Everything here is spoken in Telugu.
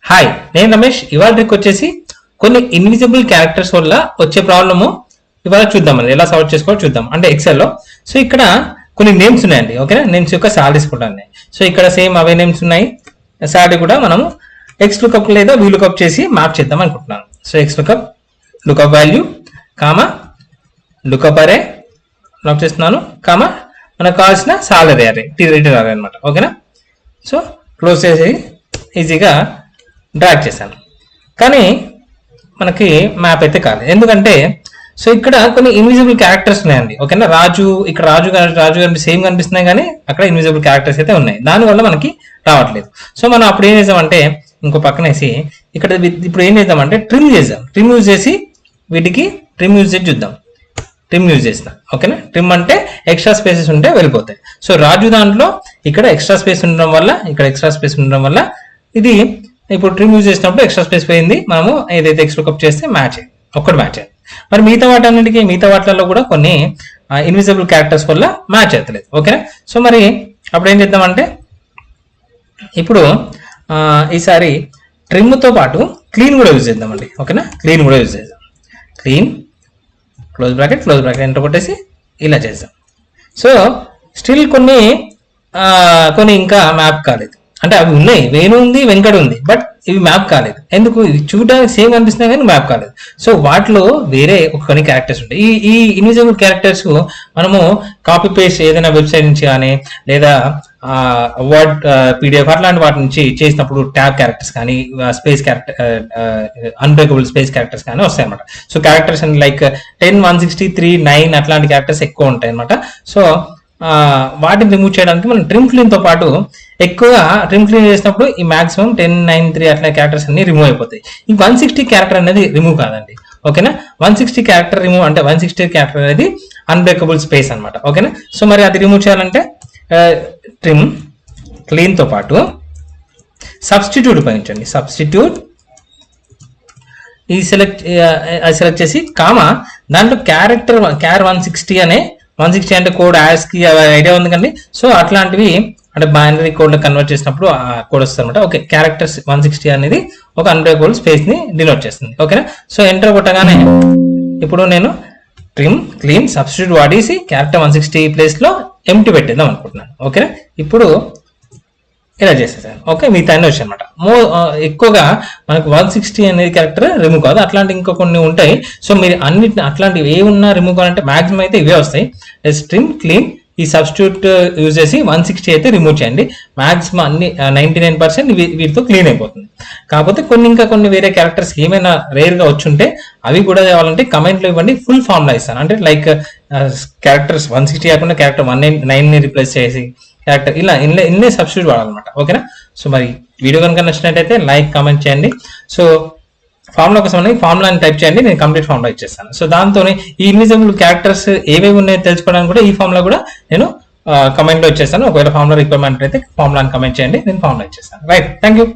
హాయ్, నేను రమేష్. ఇవాళ ట్రిక్ వచ్చేసి కొన్ని ఇన్విజిబుల్ క్యారెక్టర్స్ వల్ల వచ్చే ప్రాబ్లము ఇవాళ చూద్దాం. ఎలా సాల్వ్ చేసుకోవాలో చూద్దాం. అంటే ఎక్సెల్లో సో ఇక్కడ కొన్ని నేమ్స్ ఉన్నాయండి. ఓకేనా, నేమ్స్ యొక్క సాలరీస్ కూడా ఉన్నాయి. సో ఇక్కడ సేమ్ అవే నేమ్స్ ఉన్నాయి. సాలరీ కూడా మనము ఎక్స్ లుకప్ లేదా వీ లుకప్ చేసి మ్యాప్ చేద్దాం అనుకుంటున్నాను. So X lookup value comma lookup అరే మ్యాప్ చేస్తున్నాను కామా మనకు కావాల్సిన సాలరీ అరే రిటర్న్ అరే అనమాట. ఓకేనా, సో క్లోజ్ చేసి ఈజీగా డ్రాగ్ చేశాను. కానీ మనకి మ్యాప్ అయితే కాలేదు. ఎందుకంటే సో ఇక్కడ కొన్ని ఇన్విజిబుల్ క్యారెక్టర్స్ ఉన్నాయండి. ఓకేనా, ఇక్కడ రాజు సేమ్ కనిపిస్తున్నాయి కానీ అక్కడ ఇన్విజిబుల్ క్యారెక్టర్స్ అయితే ఉన్నాయి. దానివల్ల మనకి రావట్లేదు. సో మనం అప్పుడు ఏం చేద్దామంటే ఇంకో పక్కనేసి ఇక్కడ ఇప్పుడు ఏం చేద్దామంటే ట్రిమ్ చేద్దాం. ట్రిమ్ యూజ్ చేసి వీటికి ట్రిమ్ యూజ్ చేసి చూద్దాం. ట్రిమ్ యూజ్ చేసిన ఓకేనా. ట్రిమ్ అంటే ఎక్స్ట్రా స్పేసెస్ ఉంటే వెళ్ళిపోతాయి. సో రాజు దాంట్లో ఇక్కడ ఎక్స్ట్రా స్పేస్ ఉండడం వల్ల ఇక్కడ ఎక్స్ట్రా స్పేస్ ఉండడం వల్ల ఇది ఇప్పుడు ట్రిమ్ యూజ్ చేసినప్పుడు ఎక్స్ట్రా స్పేస్ పోయింది. మనము ఏదైతే ఎక్స్ లుకప్ చేస్తే మ్యాచ్ అయ్యింది, ఒక్కటి మ్యాచ్ అయ్యింది. మరి మిగతా వాటిలలో కూడా కొన్ని ఇన్విజిబుల్ క్యారెక్టర్స్ వల్ల మ్యాచ్ అవుతలేదు. ఓకేనా, సో మరి అప్పుడు ఏం చేద్దామంటే ఇప్పుడు ఈసారి ట్రిమ్ తో పాటు క్లీన్ కూడా యూజ్ చేద్దామండి. ఓకేనా, క్లీన్ కూడా యూజ్ చేద్దాం. క్లీన్ క్లోజ్ బ్రాకెట్ ఎంటర్ కొట్టేసి ఇలా చేద్దాం. సో స్టిల్ కొన్ని ఇంకా మ్యాప్ కాలేదు. అంటే అవి ఉన్నాయి, వేణు ఉంది, వెంకట ఉంది, బట్ ఇవి మ్యాప్ కాలేదు. ఎందుకు? ఇవి చూడడానికి సేమ్ కనిపిస్తున్నాయి కానీ మ్యాప్ కాలేదు. సో వాటిలో వేరే కొన్ని క్యారెక్టర్స్ ఉంటాయి. ఈ ఇన్విజిబుల్ క్యారెక్టర్స్ మనము కాపీ పేస్ట్ ఏదైనా వెబ్సైట్ నుంచి కానీ లేదా వర్డ్ పీడిఎఫ్ అట్లాంటి వాటి నుంచి చేసినప్పుడు ట్యాబ్ క్యారెక్టర్స్ కానీ space character unbreakable space characters కానీ వస్తాయి అనమాట. సో క్యారెక్టర్స్ అండ్ లైక్ 10, 163, 9 అట్లాంటి క్యారెక్టర్స్ ఎక్కువ ఉంటాయి అనమాట. సో వాటిని రిమూవ్ చేయడానికి మనం ట్రిమ్ క్లీన్ తో పాటు ఎక్కువగా ట్రిమ్ క్లీన్ చేసినప్పుడు ఈ మాక్సిమం 10, 9, 3 అట్లా క్యారెక్టర్స్ అన్ని రిమూవ్ అయిపోతాయి. ఈ 160 క్యారెక్టర్ అనేది రిమూవ్ కాదండి. ఓకేనా, 160 క్యారెక్టర్ రిమూవ్ అంటే 160 క్యారెక్టర్ అనేది అన్బ్రేకబుల్ స్పేస్ అనమాట. ఓకేనా, సో మరి అది రిమూవ్ చేయాలంటే ట్రిమ్ క్లీన్ తో పాటు సబ్స్టిట్యూట్ ఉపయోగించండి. సబ్స్టిట్యూట్ ఈ సెలెక్ట్ చేసి కామా దాంట్లో క్యార్ 160 అనే 160 అంటే కోడ్ యాస్కి ఐడియా ఉంది కండి. సో అట్లాంటివి అంటే బైనరీ కోడ్ లో కన్వర్ట్ చేసినప్పుడు ఆ కోడ్ వస్తుంది అనమాట. ఓకే, క్యారెక్టర్స్ 160 అనేది ఒక అన్బ్రేకబుల్ స్పేస్ ని డినోట్ చేస్తుంది. ఓకేనా, సో ఎంటర్ కొట్టగానే ఇప్పుడు నేను ట్రిమ్ క్లీన్ సబ్స్టిట్యూట్ వాడేసి క్యారెక్టర్ 160 ప్లేస్ లో ఎంటీ పెట్టేద్దాం అనుకుంటున్నాను. ఓకేనా, ఇప్పుడు ఇలా చేసేసాను. ఓకే, మిగతా అన్నీ వచ్చాయి అనమాట. ఎక్కువగా మనకు 160 అనేది క్యారెక్టర్ రిమూవ్ కాదు, అట్లాంటి ఇంకా కొన్ని ఉంటాయి. సో మీరు అన్నిటిని అట్లాంటివి ఏ ఉన్నా రిమూవ్ కావాలంటే మాక్సిమం అయితే ఇవే వస్తాయి. ట్రిమ్ క్లీన్ ఈ సబ్స్టిట్యూట్ యూజ్ చేసి 160 అయితే రిమూవ్ చేయండి. మాక్సిమం అన్ని 99% వీటితో క్లీన్ అయిపోతుంది. కాకపోతే కొన్ని వేరే క్యారెక్టర్స్ ఏమైనా రేర్ గా వచ్చుంటే అవి కూడా కావాలంటే కమెంట్ లో ఇవ్వండి, ఫుల్ ఫార్ములా ఇస్తాను. అంటే లైక్ క్యారెక్టర్స్ 160 కాకుండా క్యారెక్టర్ 199 ని రిప్లేస్ చేసి క్యారెక్టర్ ఇలా ఇన్నే సబ్స్టిట్యూట్ వాడాలన్నమాట. ఓకేనా, సో మరి వీడియో కనుక నచ్చినట్టయితే లైక్ కామెంట్ చేయండి. సో ఫార్ములా కోసం ఫార్ములాని టైప్ చేయండి, నేను కంప్లీట్ ఫార్ములా ఇచ్చేస్తాను. సో దాంతో ఈ ఇన్విజిబుల్ క్యారెక్టర్స్ ఏవేవి ఉన్నాయో తెలుసుకోవడానికి కూడా ఈ ఫార్ములా కూడా నేను కమెంట్ లో ఇచ్చేస్తాను. ఒకవేళ ఫార్ములా రిక్వైర్మెంట్ అయితే ఫార్ములాని కమెంట్ చేయండి, నేను ఫార్ములా ఇచ్చేస్తాను. Right, thank you.